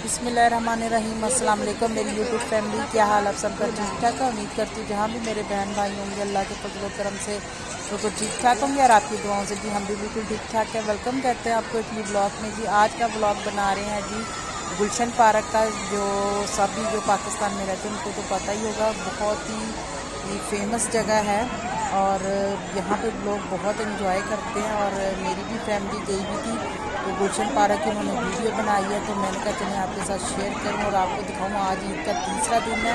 बिस्मिल्लाहिर्रहमानिर्रहीम। अस्सलाम वालेकुम मेरी यूट्यूब फैमिली, क्या हाल आप सबका? ठीक ठाक है। उम्मीद करती हूँ जहाँ भी मेरे बहन भाई होंगे अल्लाह के फजल करम से तो ठीक ठाक होंगे और आपकी दुआओं से जी हम भी बिल्कुल ठीक ठाक है। वेलकम कहते हैं आपको इतनी ब्लॉग में जी। आज का ब्लॉग बना रहे हैं जी गुलशन पार्क का, जो सभी जो पाकिस्तान में रहते हैं उनको तो पता ही होगा, बहुत ही फेमस जगह है और यहाँ पे लोग बहुत एंजॉय करते हैं। और मेरी भी फैमिली गई हुई थी तो गुलशन पार्क की उन्होंने वीडियो बनाई है, तो मैंने कहा चलें आपके साथ शेयर करूं और आपको दिखाऊं। आज ईद का तीसरा दिन है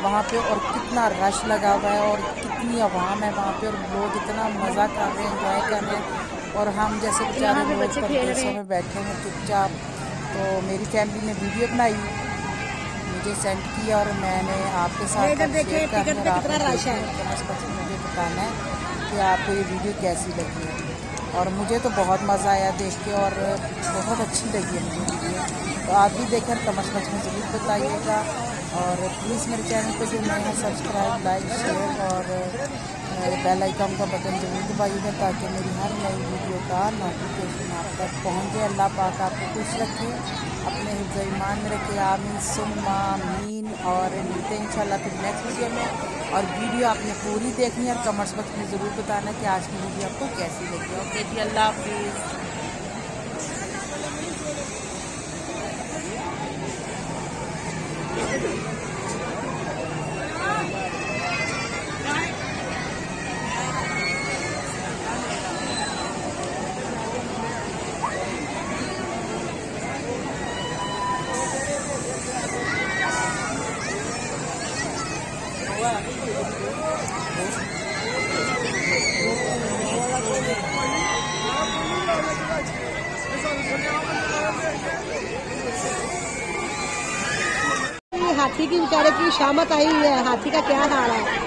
वहाँ पे और कितना रश लगा हुआ है और कितनी आवाम है वहाँ पे और लोग इतना मज़ा कर रहे हैं, एंजॉय कर रहे हैं। और हम जैसे बेचारे लोग परदेशों में बैठे हैं चुपचाप, तो मेरी फैमिली ने वीडियो बनाई, मुझे सेंड किया और मैंने आपके साथ शेयर करना और मुझे बताना है कि आपको ये वीडियो कैसी लगी है। और मुझे तो बहुत मज़ा आया देख के और बहुत अच्छी लगी है मुझे वीडियो। तो आप भी देखें कमेंट्स में ज़रूर बताइएगा और प्लीज़ मेरे चैनल पे जो नए हैं सब्सक्राइब, लाइक, शेयर और बेल आइकन का बटन ज़रूर दबाइएगा ताकि मेरी हर नई वीडियो का नोटिफिकेशन आप तक पहुँच जाए। अल्लाह पाक आपको खुश रखे, अपने हिफ्ज़ ईमान में रखे, आमीन सुम्मा आमीन। और मिलते हैं इंशाल्लाह फिर नेक्स्ट वीडियो में। और वीडियो आपने पूरी देखनी है और कमेंट्स बॉक्स में ज़रूर बताना कि आज की वीडियो आपको कैसी लगी। ओके जी, अल्लाह हाफिज़। हाथी की बेचारे की शामत आई हुई है, हाथी का क्या हाल है।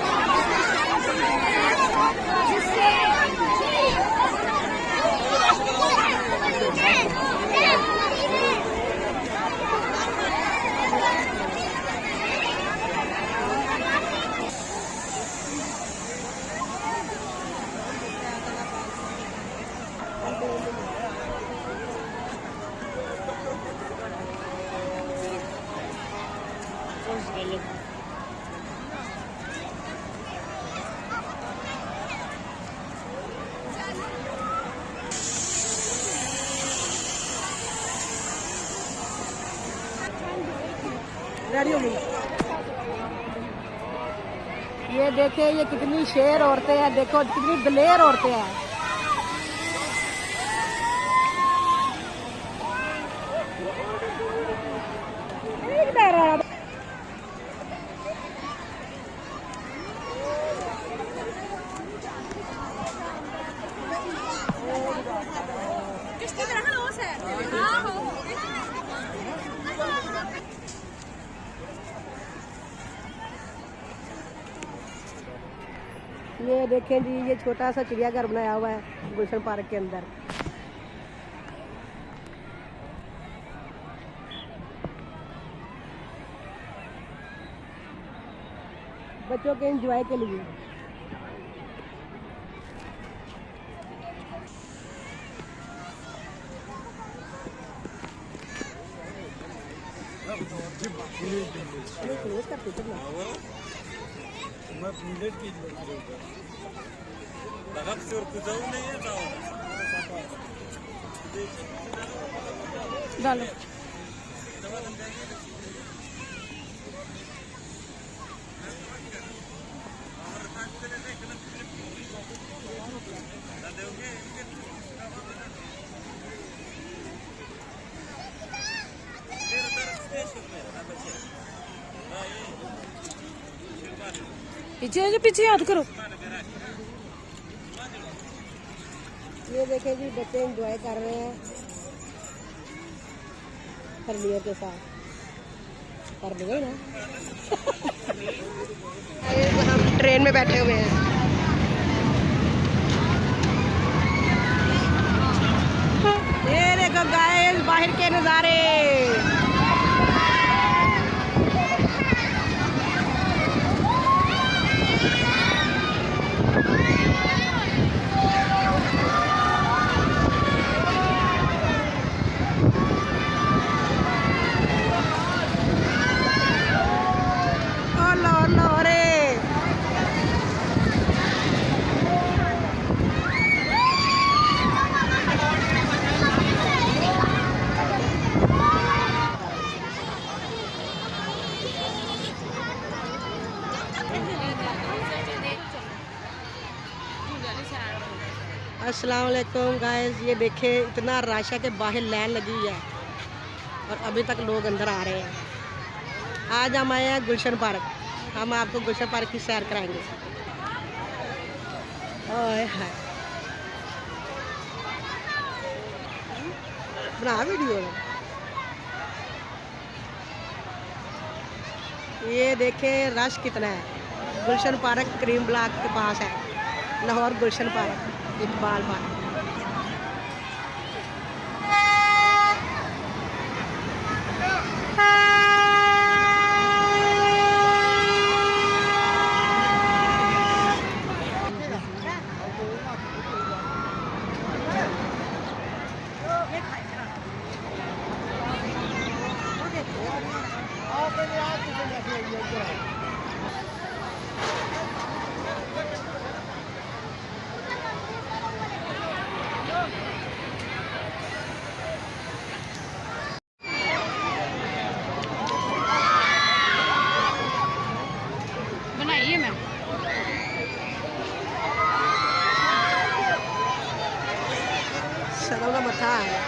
रेडी हो गई। ये देखे ये कितनी शेर औरतें हैं, देखो कितनी दलेर औरतें हैं। ये देखें जी, ये छोटा सा चिड़ियाघर बनाया हुआ है गुलशन पार्क के अंदर। बच्चों के एंजॉय के लिए। डालो पीछे पीछे याद करो। ये देखें जी बच्चे एंजॉय कर रहे हैं हरलियर के साथ। कर देंगे ना। हम ट्रेन में बैठे हुए हैं। ये देखो गाइस बाहर के नज़ारे। अस्सलाम वालेकुम गाइस, ये देखें इतना राशा के बाहर लाइन लगी हुई है और अभी तक लोग अंदर आ रहे हैं। आज हम आए हैं गुलशन पार्क। हम आपको गुलशन पार्क की सैर कराएंगे। ओए हाय, बना वीडियो। ये देखें रश कितना है। गुलशन पार्क करीम ब्लॉक के पास है, लाहौर गुलशन पार्क, इकबाल पार्क। बनाइए मैं सरल का मथा है।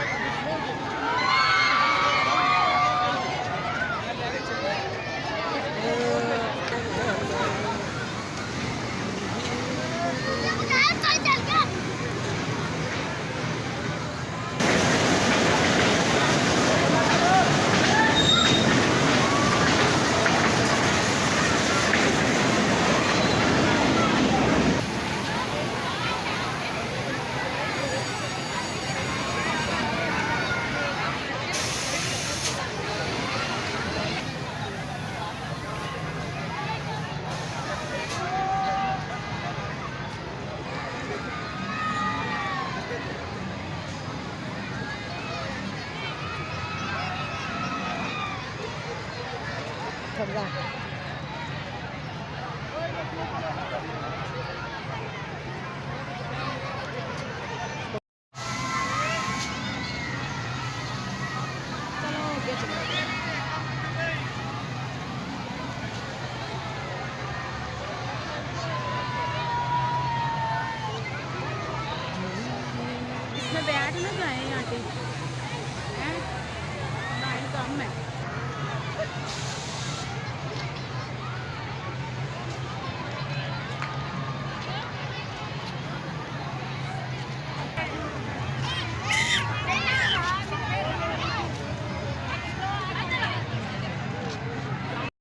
इसमें बैठ ना जाए यहाँ पे, लाइन कम है।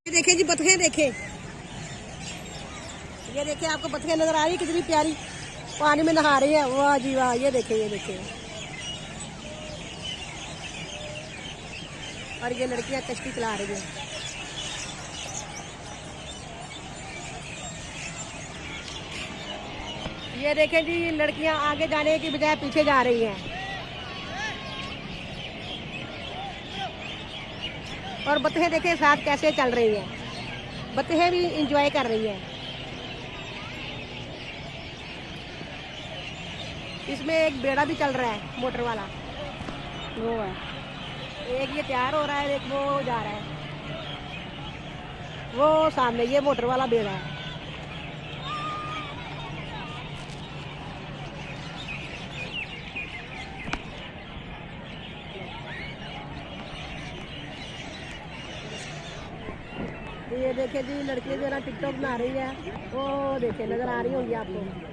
देखें जी बतखें देखें, ये देखें आपको बतखें नजर आ रही है कितनी प्यारी पानी में नहा रही है। वाह जी वाह, ये देखें ये देखें। और ये लड़कियां कश्ती चला रही हैं। ये देखें जी लड़कियां आगे जाने की बजाय पीछे जा रही हैं और बतखें देखें साथ कैसे चल रही हैं। बतखें भी इंजॉय कर रही हैं। इसमें एक बेड़ा भी चल रहा है मोटर वाला, वो है। एक ये तैयार हो रहा है, एक वो जा रहा है, वो सामने ये मोटर वाला बेड़ा है। ये देखे जी लड़की जो है ना टिकटॉक बना रही है, वो देखे नजर आ रही होंगी आपको।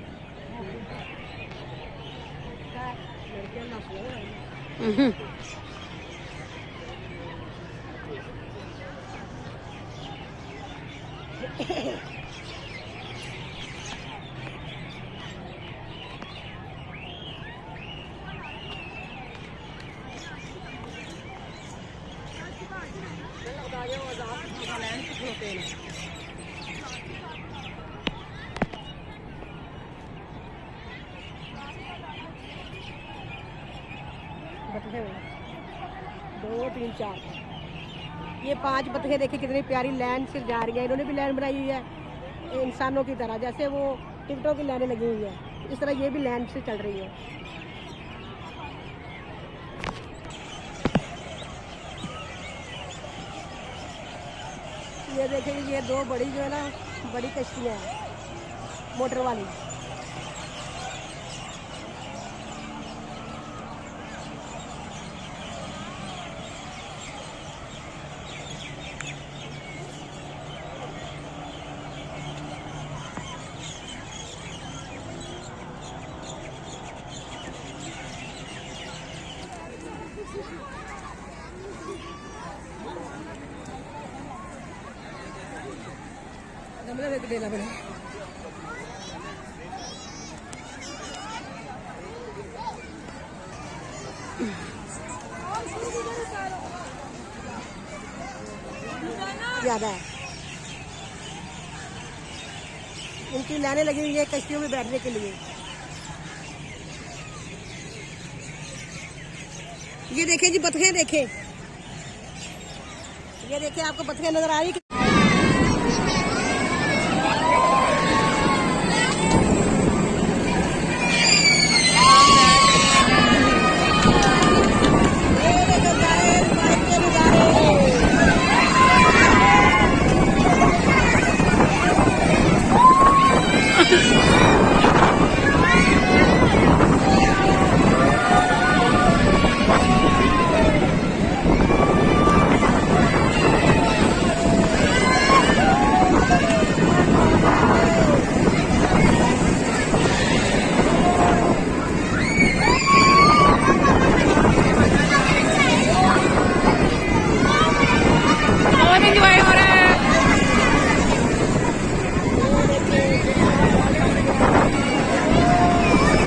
बतखें 2 3 4 ये 5 बतखें देखे कितनी प्यारी लाइन से जा रही है। इन्होंने भी लाइन बनाई हुई है इंसानों की तरह, जैसे वो टिकटों की लाइनें लगी हुई है, इस तरह ये भी लाइन से चल रही है। ये देखेंगे ये 2 बड़ी जो है ना बड़ी कश्तियाँ हैं मोटर वाली। गमले में देना पड़ेगा। ज्यादा है, उनकी लाइनें लगी हुई है कश्तियों में बैठने के लिए। ये देखें जी बतखें देखें, ये देखें आपको बतखें नजर आ रही है।